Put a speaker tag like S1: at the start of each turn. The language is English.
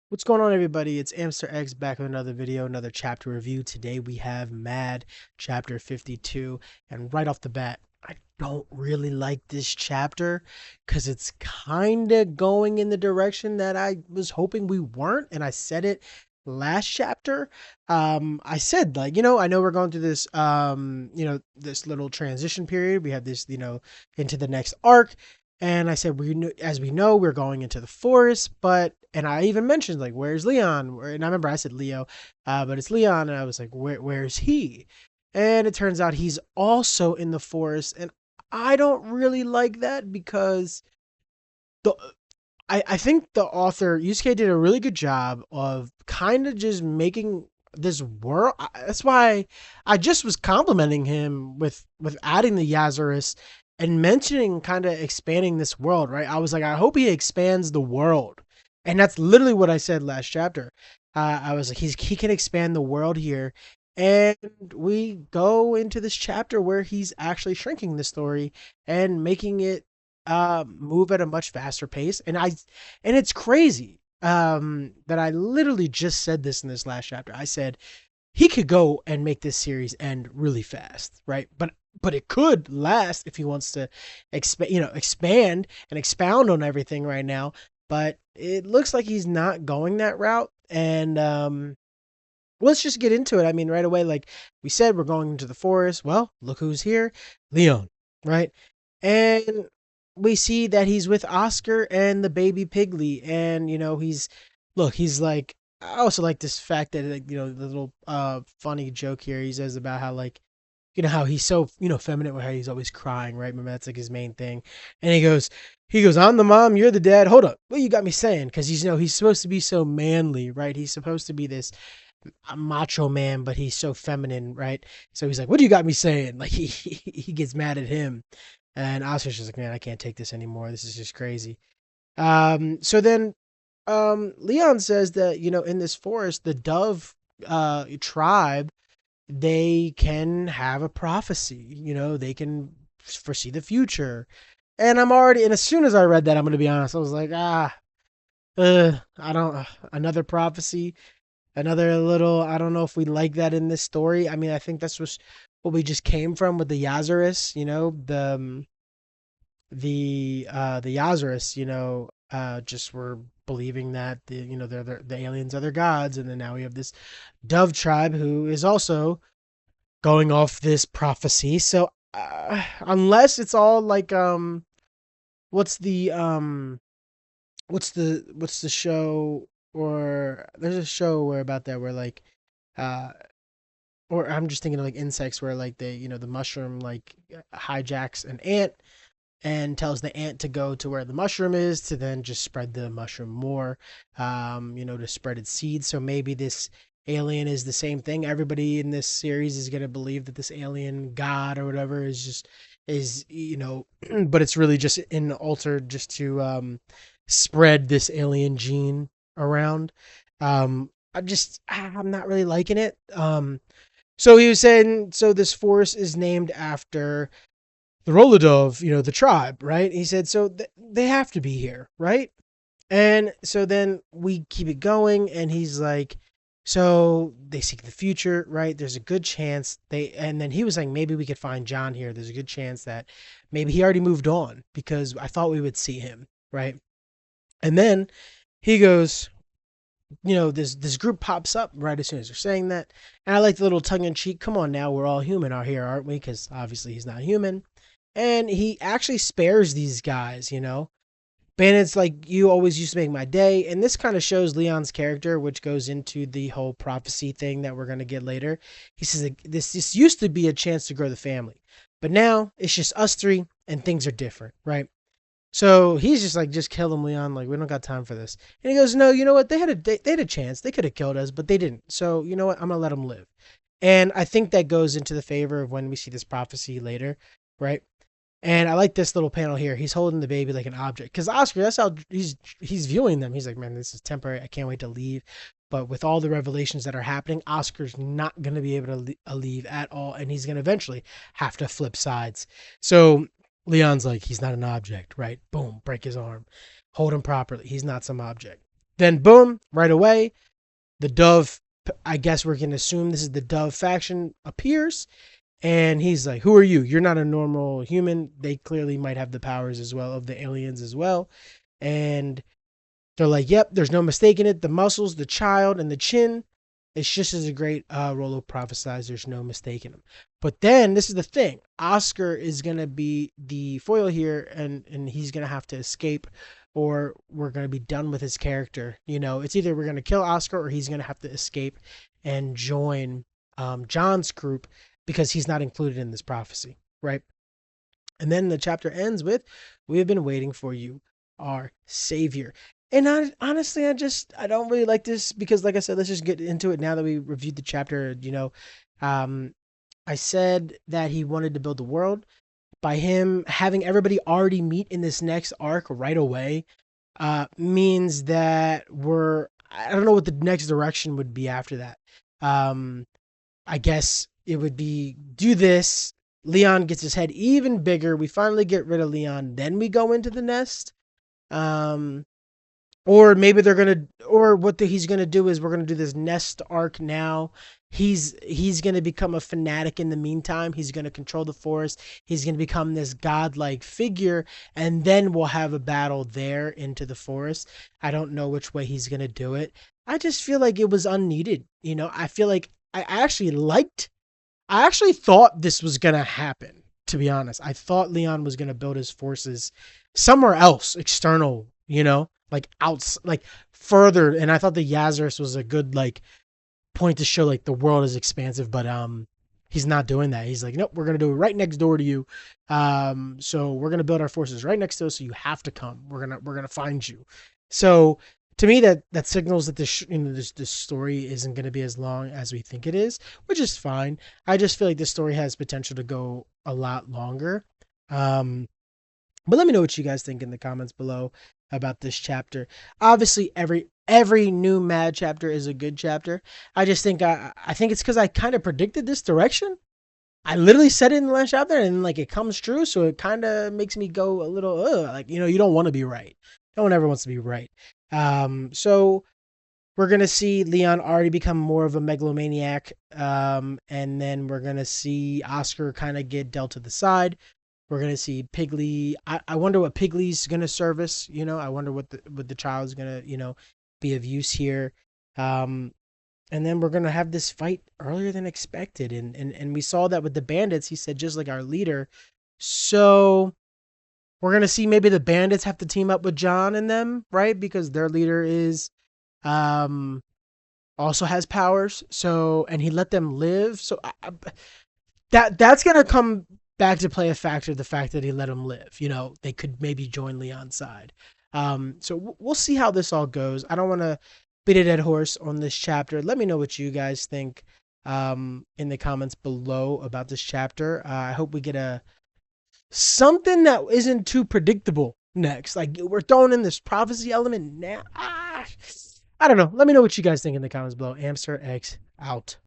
S1: What's going on, everybody? It's Amster X back with another video, another chapter review. Today we have Mad chapter 52, and right off the bat, I don't really like this chapter because it's kind of going in the direction that I was hoping we weren't, and I said it last chapter. I said, like, I know we're going through this this little transition period. We have this, into the next arc. And I said, as we know, we're going into the forest, and I even mentioned, like, where's Leon? And I remember I said Leo, but it's Leon. And I was like, where's he? And it turns out he's also in the forest. And I don't really like that because the, I think the author, Yusuke, did a really good job of kind of just making this world. That's why I just was complimenting him with adding the Yazarus and mentioning kind of expanding this world, right? I was like, I hope he expands the world. And that's literally what I said last chapter. I was like, he can expand the world here. And we go into this chapter where he's actually shrinking the story and making it move at a much faster pace. And it's crazy that I literally just said this in this last chapter. I said he could go and make this series end really fast, right? But it could last if he wants to expand and expound on everything right now. But it looks like he's not going that route. And let's just get into it. I mean, right away, like we said, we're going into the forest. Well, look who's here, Leon, right? And we see that he's with Oscar and the baby Pigly, and he's like, I also like this fact that, like, the little funny joke here he says about how, like, how he's so, feminine, with how he's always crying, right? Remember, that's like his main thing. And he goes, I'm the mom, you're the dad. Hold up, what you got me saying? Because he's supposed to be so manly, right? He's supposed to be this a macho man, but he's so feminine, right? So he's like, "What do you got me saying?" Like he gets mad at him, and Oscar's just like, "Man, I can't take this anymore. This is just crazy." So then, Leon says that, in this forest, the Dove tribe, they can have a prophecy. They can foresee the future. And as soon as I read that, I'm gonna be honest, I was like, I don't another prophecy, another little. I don't know if we like that in this story. I mean, I think that's what we just came from with the Yazarus. The Yazarus. Just were believing that the aliens are their gods, and then now we have this Dove tribe who is also going off this prophecy. So unless it's all like what's the what's the show, or there's a show where about that where, like, uh or I'm just thinking of, like, insects where, like, the mushroom, like, hijacks an ant and tells the ant to go to where the mushroom is to then just spread the mushroom more, to spread its seeds. So maybe this alien is the same thing. Everybody in this series is going to believe that this alien god or whatever is but it's really just an altar just to spread this alien gene around. I'm not really liking it. So he was saying, so this forest is named after the Rolodov, the tribe, right? He said, so they have to be here, right? And so then we keep it going, and he's like, so they seek the future, right? There's a good chance and then he was like, maybe we could find John here. There's a good chance that maybe he already moved on because I thought we would see him, right? And then he goes, this group pops up right as soon as they're saying that. And I like the little tongue in cheek, come on now, we're all human out here, aren't we? Because obviously he's not human. And he actually spares these guys, Bandit's like, you always used to make my day. And this kind of shows Leon's character, which goes into the whole prophecy thing that we're going to get later. He says, like, this used to be a chance to grow the family, but now it's just us three and things are different, right? So he's just like, just kill him, Leon. Like, we don't got time for this. And he goes, no, you know what? They had a chance. They could have killed us, but they didn't. So you know what? I'm gonna let them live. And I think that goes into the favor of when we see this prophecy later, right? And I like this little panel here. He's holding the baby like an object because Oscar, that's how he's viewing them. He's like, man, this is temporary. I can't wait to leave. But with all the revelations that are happening, Oscar's not going to be able to leave at all, and he's going to eventually have to flip sides. So Leon's like, he's not an object, right? Boom, break his arm, hold him properly. He's not some object. Then boom, right away, the Dove, I guess we're going to assume this is the Dove faction, appears. And he's like, who are you? You're not a normal human. They clearly might have the powers as well of the aliens as well. And they're like, yep, there's no mistaking it. The muscles, the child, and the chin. It's just as a great Rolo prophesies. There's no mistaking him. But then this is the thing. Oscar is gonna be the foil here, and he's gonna have to escape, or we're gonna be done with his character. You know, it's either we're gonna kill Oscar or he's gonna have to escape and join John's group because he's not included in this prophecy, right? And then the chapter ends with, "We have been waiting for you, our savior." And honestly, I don't really like this because, like I said, let's just get into it now that we reviewed the chapter. Um, I said that he wanted to build the world by him having everybody already meet in this next arc right away. Means that I don't know what the next direction would be after that. Um, I guess it would be do this. Leon gets his head even bigger. We finally get rid of Leon. Then we go into the nest. Um, or maybe they're gonna, or he's gonna do is we're gonna do this nest arc now. He's gonna become a fanatic in the meantime. He's gonna control the forest. He's gonna become this godlike figure, and then we'll have a battle there into the forest. I don't know which way he's gonna do it. I just feel like it was unneeded. I feel like I actually thought this was gonna happen. To be honest, I thought Leon was gonna build his forces somewhere else, external. Like outs, like further. And I thought the Yazarus was a good like point to show like the world is expansive, but he's not doing that. He's like, nope, we're gonna do it right next door to you. So we're gonna build our forces right next to us. So you have to come. We're gonna find you. So to me, that signals that this story isn't gonna be as long as we think it is, which is fine. I just feel like this story has potential to go a lot longer. Um, but let me know what you guys think in the comments below about this chapter. Obviously, every new Mad chapter is a good chapter. I just think I think it's because I kind of predicted this direction. I literally said it in the last chapter, and like it comes true, so it kind of makes me go a little like you don't want to be right. No one ever wants to be right. So we're gonna see Leon already become more of a megalomaniac, and then we're gonna see Oscar kind of get dealt to the side. We're gonna see Piggly. I wonder what Piggly's gonna service. I wonder what the child's gonna be of use here. Um, and then we're gonna have this fight earlier than expected, and we saw that with the bandits. He said just like our leader. So we're gonna see maybe the bandits have to team up with John and them, right? Because their leader is um also has powers. So and he let them live. So that's gonna come back to play a factor. The fact that he let him live, they could maybe join Leon's side. So we'll see how this all goes. I don't want to beat a dead horse on this chapter. Let me know what you guys think in the comments below about this chapter. I hope we get something that isn't too predictable next. Like we're throwing in this prophecy element now. I don't know. Let me know what you guys think in the comments below. Amster X out.